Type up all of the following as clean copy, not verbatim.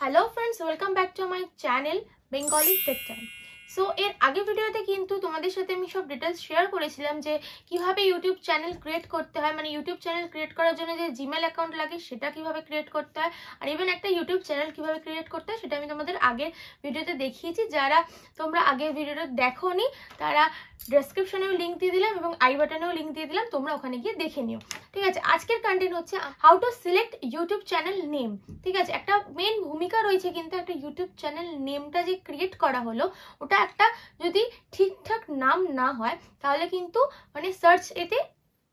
Hello friends, welcome back to my channel Bengali tech time. So एर आगे ভিডিওতে কিন্তু তোমাদের সাথে আমি সব ডিটেইলস শেয়ার করেছিলাম যে কিভাবে ইউটিউব চ্যানেল ক্রিয়েট করতে হয়, মানে ইউটিউব চ্যানেল ক্রিয়েট করার জন্য যে জিমেল অ্যাকাউন্ট লাগে সেটা কিভাবে ক্রিয়েট করতে হয়, আর ইভেন একটা ইউটিউব চ্যানেল কিভাবে ক্রিয়েট করতে হয় সেটা আমি তোমাদের আগের ভিডিওতে দেখিয়েছি। যারা তোমরা আগের ভিডিওটা দেখোনি তারা ডেসক্রিপশনেও লিংক দিয়ে দিলাম এবং আই বাটনেও লিংক দিয়ে দিলাম, তোমরা ওখানে গিয়ে দেখে নিও। ঠিক আছে, আজকের কন্টেন্ট হচ্ছে how to select YouTube channel name. ঠিক আছে, একটা মেন ভূমিকা রয়েছে কিন্তু একটা ইউটিউব চ্যানেল নেমটা যে ক্রিয়েট করা হলো ওটা একটা যদি ঠিকঠাক নাম না হয় তাহলে কিন্তু মানে সার্চ এতে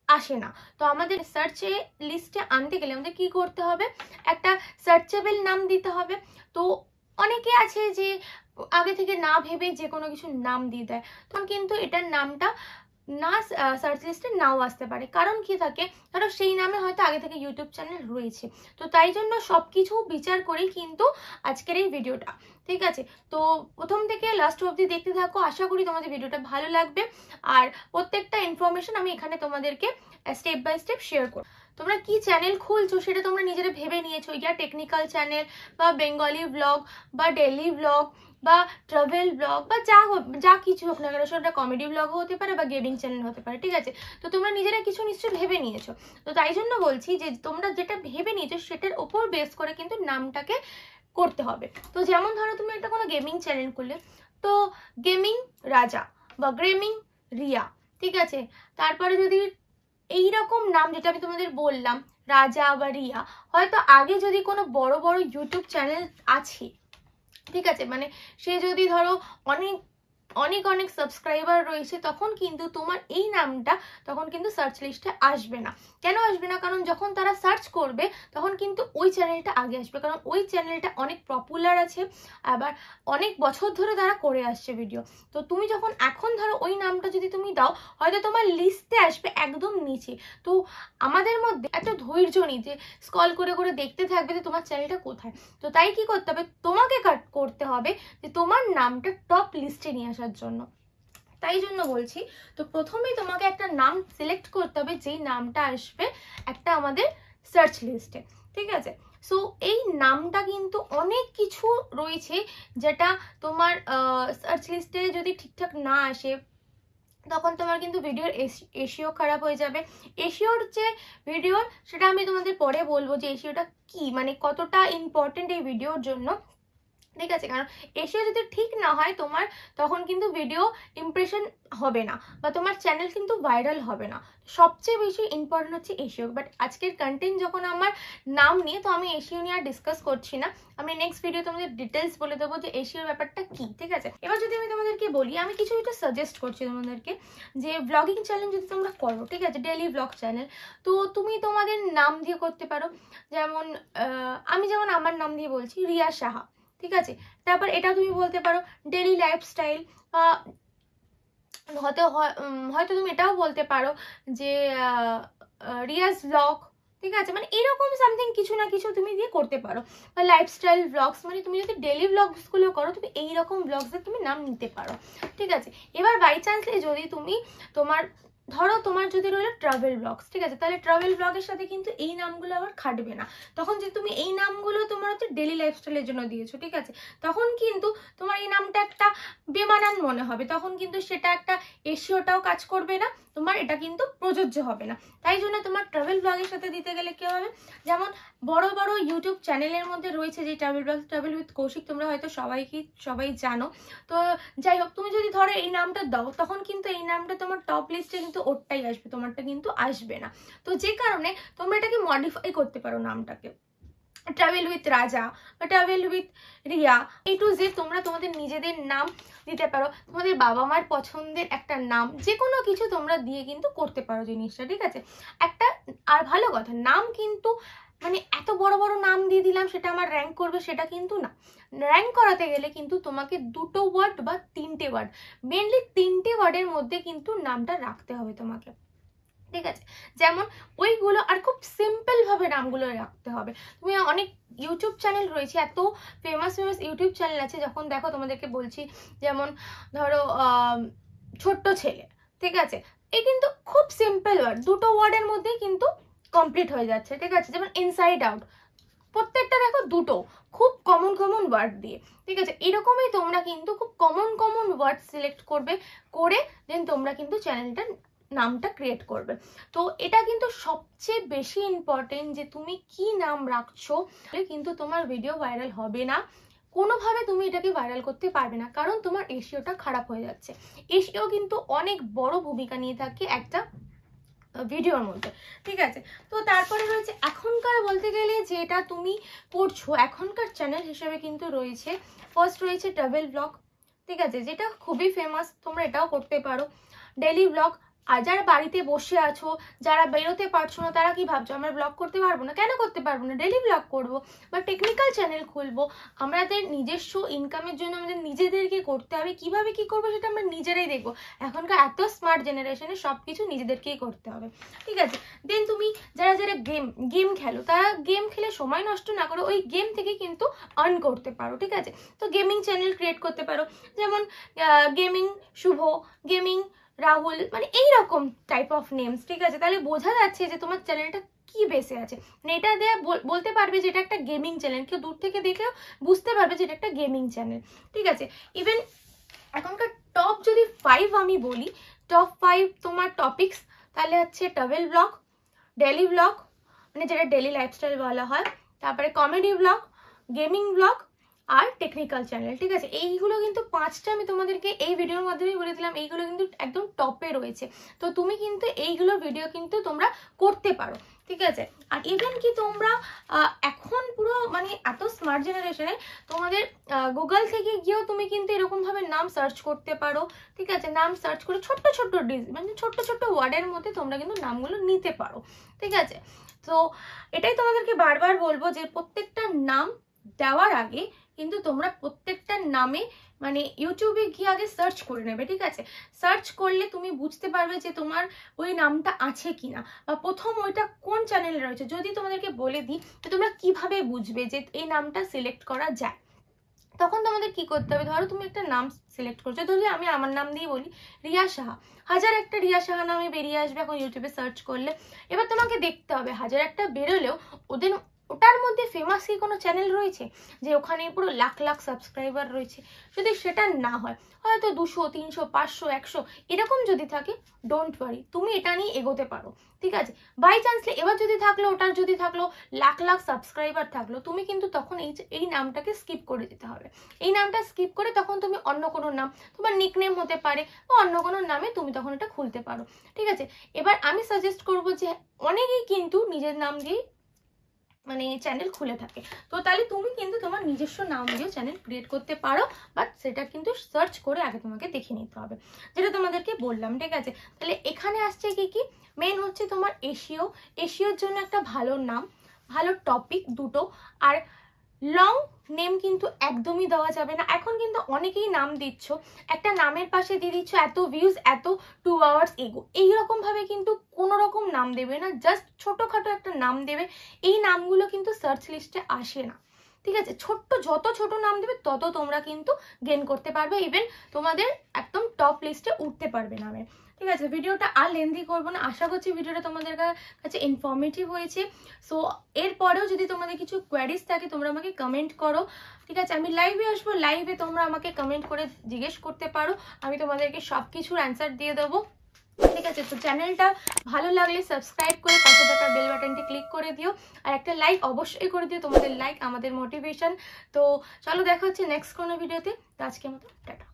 আসে না। তো আমাদের সার্চে লিস্টে আনতে গেলে আমাদের কি করতে হবে, একটা সার্চেবল নাম দিতে হবে। তো অনেকে আছে যে আগে থেকে না ভেবে যে কোনো কিছু নাম দিয়ে দেয়, তখন কিন্তু এটার নামটা না সার্চ লিস্টে নাও আসতে পারে। কারণ কি থাকে, ধরো সেই নামে হয়তো আগে থেকে ইউটিউব চ্যানেল রয়েছে। তো তাই জন্য সবকিছু বিচার করেই কিন্তু আজকের এই ভিডিওটা। ঠিক আছে, তো প্রথম থেকে লাস্ট অবধি দেখতে থাকো, আশা করি তোমাদের ভিডিওটা ভালো লাগবে। আর প্রত্যেকটা ইনফরমেশন আমি এখানে তোমাদেরকে স্টেপ বাই স্টেপ শেয়ার করব। তোমরা কি চ্যানেল খুলছো সেটা তোমরা নিজেরা ভেবে নিয়েছো, ইয়া টেকনিক্যাল চ্যানেল বা বেঙ্গলি ব্লগ বা ডেইলি ব্লগ বা ট্রাভেল ব্লগ বা যা কিছু হোক না কেন, সেটা কমেডি ব্লগও হতে পারে বা গেমিং চ্যানেল হতে পারে। ঠিক আছে, তো তোমরা নিজেরা কিছু নিশ্চয়ই ভেবে নিয়েছো। তো তাই জন্য বলছি যে তোমরা যেটা ভেবে নিয়েছো সেটার উপর বেস করে কিন্তু নামটাকে করতে হবে। তো যেমন ধরো তুমি একটা কোনো গেমিং চ্যানেল করলে, তো গেমিং রাজা বা গেমিং রিয়া। ঠিক আছে, তারপরে যদি এইরকম নাম যেটা আমি তোমাদের বললাম রাজা বা রিয়া, হয়তো আগে যদি কোনো বড় বড় ইউটিউব চ্যানেল আছে, ঠিক আছে, মানে সে যদি ধরো অনেক অনেক অনেক সাবস্ক্রাইবার রয়েছে, তখন কিন্তু তোমার এই নামটা তখন কিন্তু সার্চ লিস্টে আসবে না। কেন আসবে না? কারণ যখন তারা সার্চ করবে তখন কিন্তু ওই চ্যানেলটা আগে আসবে, কারণ ওই চ্যানেলটা অনেক পপুলার আছে, আবার অনেক বছর ধরে তারা করে আসছে ভিডিও। তো তুমি যখন এখন ধরো ওই নামটা যদি তুমি দাও, হয়তো তোমার লিস্টে আসবে একদম নিচে। তো আমাদের মধ্যে একটা ধৈর্য নেই যে স্ক্রল করে করে দেখতে থাকবে যে তোমার চ্যানেলটা কোথায়। তো তাই কি করতে হবে, তোমাকে করতে হবে যে তোমার নামটা টপ লিস্টে নিয়ে আসার জন্য। তাই জন্য বলছি, তো প্রথমেই তোমাকে একটা নাম সিলেক্ট করতে হবে যেই নামটা আসবে একটা আমাদের সার্চ লিস্টে। ঠিক আছে, সো এই নামটা কিন্তু অনেক কিছু রয়েছে যেটা তোমার সার্চ লিস্টে যদি ঠিকঠাক না আসে তখন তোমার কিন্তু ভিডিওর এসিও খারাপ হয়ে যাবে। এসিওর যে ভিডিওর সেটা আমি তোমাদের পরে বলবো যে এসিওটা কি, মানে কতটা ইম্পর্টেন্ট এই ভিডিওর জন্য। ঠিক আছে, কারণ এসিও যদি ঠিক না হয় তোমার তখন কিন্তু ভিডিও ইমপ্রেশন হবে না বা তোমার চ্যানেল কিন্তু ভাইরাল হবে না। সবচেয়ে বেশি ইম্পর্টেন্ট হচ্ছে এসিও। বাট আজকের কন্টেন্ট যখন আমার নাম নিয়ে, তো আমি এসিও নিয়ে আর ডিসকাস করছি না, আমি নেক্সট ভিডিও তোমাদের ডিটেলস বলে দেবো যে এসিওর ব্যাপারটা কি। ঠিক আছে, এবার যদি আমি তোমাদেরকে বলি, আমি কিছু একটা সাজেস্ট করছি তোমাদেরকে যে ব্লগিং চ্যানেল যদি তোমরা করো, ঠিক আছে, ডেইলি ব্লগ চ্যানেল, তো তুমি তোমাদের নাম দিয়ে করতে পারো। যেমন আমি যেমন আমার নাম দিয়ে বলছি রিয়া সাহা। ঠিক আছে, তারপর এটা তুমি বলতে পারো ডেইলি লাইফস্টাইল, বা হয়তো তুমি এটাও বলতে পারো যে রিয়াজ ব্লগ। ঠিক আছে, মানে এরকম সামথিং কিছু না কিছু তুমি দিয়ে করতে পারো, বা লাইফস্টাইল ব্লগস, মানে তুমি যদি ডেইলি ব্লগসগুলো করো তুমি এইরকম ব্লগসের তুমি নাম নিতে পারো। ঠিক আছে, এবার বাই চান্সলি যদি তুমি ধরো তোমার যদি রইলো ট্রাভেল ব্লগস, ঠিক আছে, তাহলে ট্রাভেল ব্লগের সাথে কিন্তু এই নামগুলো আবার খাটবে না। তখন যে তুমি এই নামগুলো তোমার হচ্ছে ডেইলি লাইফস্টাইলের জন্য দিয়েছো, ঠিক আছে, তখন কিন্তু তোমার এই নামটা একটা বেমানান মনে হবে, তখন কিন্তু সেটা একটা এসিওটাও কাজ করবে না, তোমার এটা কিন্তু প্রযোজ্য হবে না। তাই জন্য তোমার ট্রাভেল ব্লগের সাথে দিতে গেলে কি হবে, যেমন বড় বড় ইউটিউব চ্যানেলের মধ্যে রয়েছে যে travel blog, travel with Kaushik, তোমরা হয়তো সবাই জানো। তো যাই হোক, তুমি যদি ধরো এই নামটা দাও তখন কিন্তু এই নামটা তোমার টপ লিস্টে কিন্তু ওরটাই আসবে, তোমারটা কিন্তু আসবে না। তো যে কারণে তোমরা এটাকে মডিফাই করতে পারো নামটাকে, ট্রাভেল উইথ রাজা বা travel with Riya, A to Z তোমরা তোমাদের নিজেদের নাম দিতে পারো, তোমাদের বাবা মার পছন্দের একটা নাম, যে কোনো কিছু তোমরা দিয়ে কিন্তু করতে পারো জিনিসটা। ঠিক আছে, একটা আর ভালো কথা, নাম কিন্তু মানে এত বড় বড় নাম দিয়ে দিলাম সেটা আমার র্যাঙ্ক করবে সেটা কিন্তু না। র্যাঙ্ক করাতে গেলে কিন্তু তোমাকে 2টো ওয়ার্ড বা 3টে ওয়ার্ড, মেনলি 3টে ওয়ার্ডের মধ্যে কিন্তু নামটা রাখতে হবে তোমাকে। ঠিক আছে, যেমন ওইগুলো, আর খুব সিম্পল ভাবে নামগুলো রাখতে হবে। তুমি অনেক ইউটিউব চ্যানেল রয়েছে, এত ফেমাস ইউটিউব চ্যানেল আছে, যখন দেখো তোমাদেরকে বলছি, যেমন ধরো ছোট্ট ছেলে, ঠিক আছে, এই কিন্তু খুব সিম্পল ওয়ার্ড, 2টো ওয়ার্ডের মধ্যেই কিন্তু কমপ্লিট হয়ে যাচ্ছে। ঠিক আছে, যেমন ইনসাইড আউট, প্রত্যেকটা দেখো 2টো খুব কমন কমন ওয়ার্ড দিয়ে, ঠিক আছে? এরকমই তোমরা কিন্তু খুব কমন ওয়ার্ড সিলেক্ট করবে, করে দেন তোমরা কিন্তু চ্যানেলটার নামটা ক্রিয়েট করবে। তো এটা কিন্তু সবচেয়ে বেশি ইম্পর্টেন্ট যে তুমি কি নাম রাখছো, কিন্তু তোমার ভিডিও ভাইরাল হবে না, কোনোভাবে তুমি এটাকে ভাইরাল করতে পারবে না, কারণ তোমার এসইওটা খারাপ হয়ে যাচ্ছে। এসইও কিন্তু অনেক বড় ভূমিকা নিয়ে থাকে একটা ভিডিওর মধ্যে, ঠিক আছে? তো তারপরে রয়েছে এখনকার বলতে গেলে যেটা তুমি করছো এখনকার চ্যানেল হিসেবে কিন্তু রয়েছে, ফার্স্ট রয়েছে ট্রাভেল ব্লগ, ঠিক আছে, যেটা খুবই ফেমাস, তোমরা এটাও করতে পারো। ডেইলি ব্লগ, আর যারা বাড়িতে বসে আছো, যারা বেরোতে পারছো না, তারা কি ভাবছো আমরা ব্লগ করতে পারবো না? কেন করতে পারবো না, ডেইলি ব্লগ করবো বা টেকনিক্যাল চ্যানেল খুলবো। আমাদের নিজস্ব ইনকামের জন্য আমাদের নিজেদেরকে করতে হবে, কিভাবে কি করবো সেটা আমরা নিজেরাই দেখবো। এখনকার এত স্মার্ট জেনারেশনে সব কিছু নিজেদেরকেই করতে হবে, ঠিক আছে? দেন তুমি যারা যারা গেম খেলো, তারা গেম খেলে সময় নষ্ট না করে ওই গেম থেকে কিন্তু আর্ন করতে পারো, ঠিক আছে? তো গেমিং চ্যানেল ক্রিয়েট করতে পারো, যেমন গেমিং শুভ, গেমিং রাহুল, মানে এইরকম টাইপ অফ নেমস, ঠিক আছে? তাহলে বোঝা যাচ্ছে যে তোমার চ্যানেলটা কি বেসে আছে, মানে এটা দিয়ে বলতে পারবে যে এটা একটা গেমিং চ্যানেল, কেউ দূর থেকে দেখলেও বুঝতে পারবে যে এটা একটা গেমিং চ্যানেল, ঠিক আছে? ইভেন এখনকার টপ যদি 5 আমি বলি, টপ 5 তোমার টপিকস, তাহলে হচ্ছে ট্রাভেল ব্লগ, ডেইলি ব্লগ মানে যেটা ডেইলি লাইফস্টাইল বলা হয়, তারপরে কমেডি ব্লগ, গেমিং ব্লগ আর টেকনিক্যাল চ্যানেল, ঠিক আছে? এইগুলো কিন্তু 5টা আমি তোমাদেরকে এই ভিডিওর মাধ্যমে বলে দিলাম, এইগুলো কিন্তু একদম টপে রয়েছে। তো তুমি কিন্তু এইগুলো ভিডিও কিন্তু তোমরা করতে পারো, ঠিক আছে? আর ইভেন কি তোমরা এখন পুরো মানে এত স্মার্ট জেনারেশনে তোমাদের গুগল থেকে গিয়েও তুমি কিন্তু এরকমভাবে নাম সার্চ করতে পারো, ঠিক আছে? নাম সার্চ করে ছোট্ট মানে ছোট্ট ওয়ার্ডের মধ্যে তোমরা কিন্তু নামগুলো নিতে পারো, ঠিক আছে? তো এটাই তোমাদেরকে বারবার বলবো যে প্রত্যেকটা নাম দেওয়ার আগে কিন্তু তোমরা প্রত্যেকটা নামে মানে ইউটিউবে গিয়ে আগে সার্চ করে নেবে, ঠিক আছে? সার্চ করলে তুমি বুঝতে পারবে যে তোমার ওই নামটা আছে কিনা, বা প্রথম ওইটা কোন চ্যানেলে রয়েছে। যদি তোমাদেরকে বলে দিই তো তোমরা কিভাবে বুঝবে যে এই নামটা সিলেক্ট করা যায়, তখন তোমাদের কি করতে হবে, ধরো তুমি একটা নাম সিলেক্ট করছো, ধরলে আমি আমার নাম দিয়ে বলি রিয়া সাহা, হাজার একটা রিয়া সাহা নামে বেরিয়ে আসবে এখন ইউটিউবে সার্চ করলে। এবার তোমাকে দেখতে হবে হাজার একটা বেরোলেও ওটার মধ্যে ফেমাস কি কোনো চ্যানেল রয়েছে যে ওখানে পুরো লাখ লাখ সাবস্ক্রাইবার রয়েছে? যদি সেটা না হয়, হয়তো 200, 300, 500, 100 এরকম যদি থাকে, ডোন্ট ওয়ারি, তুমি এটা নিয়ে এগোতে পারো, ঠিক আছে? বাই চান্সলি এবার যদি থাকলো, ওটার যদি থাকলো লাখ লাখ সাবস্ক্রাইবার থাকলো, তুমি কিন্তু তখন এই নামটাকে স্কিপ করে দিতে হবে। এই নামটা স্কিপ করে তখন তুমি অন্য কোনো নাম, তোমার নিকনেম হতে পারে বা অন্য কোনো নামে তুমি তখন এটা খুলতে পারো, ঠিক আছে? এবার আমি সাজেস্ট করবো যে অনেকেই কিন্তু নিজের নাম দিয়ে মানে চ্যানেল খুলে থাকে, তো তাহলে তুমি কিন্তু তোমার নিজস্ব নাম দিয়ে চ্যানেল ক্রিয়েট করতে পারো, বাট সেটা কিন্তু সার্চ করে আগে তোমাকে দেখে নিতে হবে, যেটা তোমাদেরকে বললাম, ঠিক আছে? তাহলে এখানে আসছে কি কি মেন হচ্ছে তোমার এসইওর জন্য একটা ভালো নাম, ভালো টপিক দুটো, আর লং নেম কিন্তু একদমই দেওয়া যাবে না। এখন কিন্তু অনেকেই নাম দিচ্ছ, একটা নামের পাশে দিয়ে দিচ্ছ এত ভিউজ, এত 2 আওয়ার্স এগো, এইরকম ভাবে কিন্তু কোনো রকম নাম দেবে না, জাস্ট ছোটখাটো একটা নাম দেবে। এই নামগুলো কিন্তু সার্চ লিস্টে আসে না, ঠিক আছে? যত ছোট নাম দেবে তত তোমরা কিন্তু গেইন করতে পারবে, ইভেন তোমাদের একদম টপ লিস্টে উঠতে পারবে নামে, ঠিক আছে? ভিডিওটা আর লেন্দি করবো না, আশা করছি ভিডিওটা তোমাদের কাছে ইনফরমেটিভ হয়েছে। সো এরপরেও যদি তোমাদের কিছু কোয়ারিজ থাকে তোমরা আমাকে কমেন্ট করো, ঠিক আছে? আমি লাইভে আসবো, লাইভে তোমরা আমাকে কমেন্ট করে জিজ্ঞেস করতে পারো, আমি তোমাদেরকে সব কিছুর অ্যান্সার দিয়ে দেবো, ঠিক আছে? তো চ্যানেলটা ভালো লাগলে সাবস্ক্রাইব করে পাশে থাকা বেল বাটনটি ক্লিক করে দিও, আর একটা লাইক অবশ্যই করে দিও, তোমাদের লাইক আমাদের মোটিভেশন। তো চলো দেখা হচ্ছে নেক্সট কোনো ভিডিওতে, তো আজকের মতো টাটা।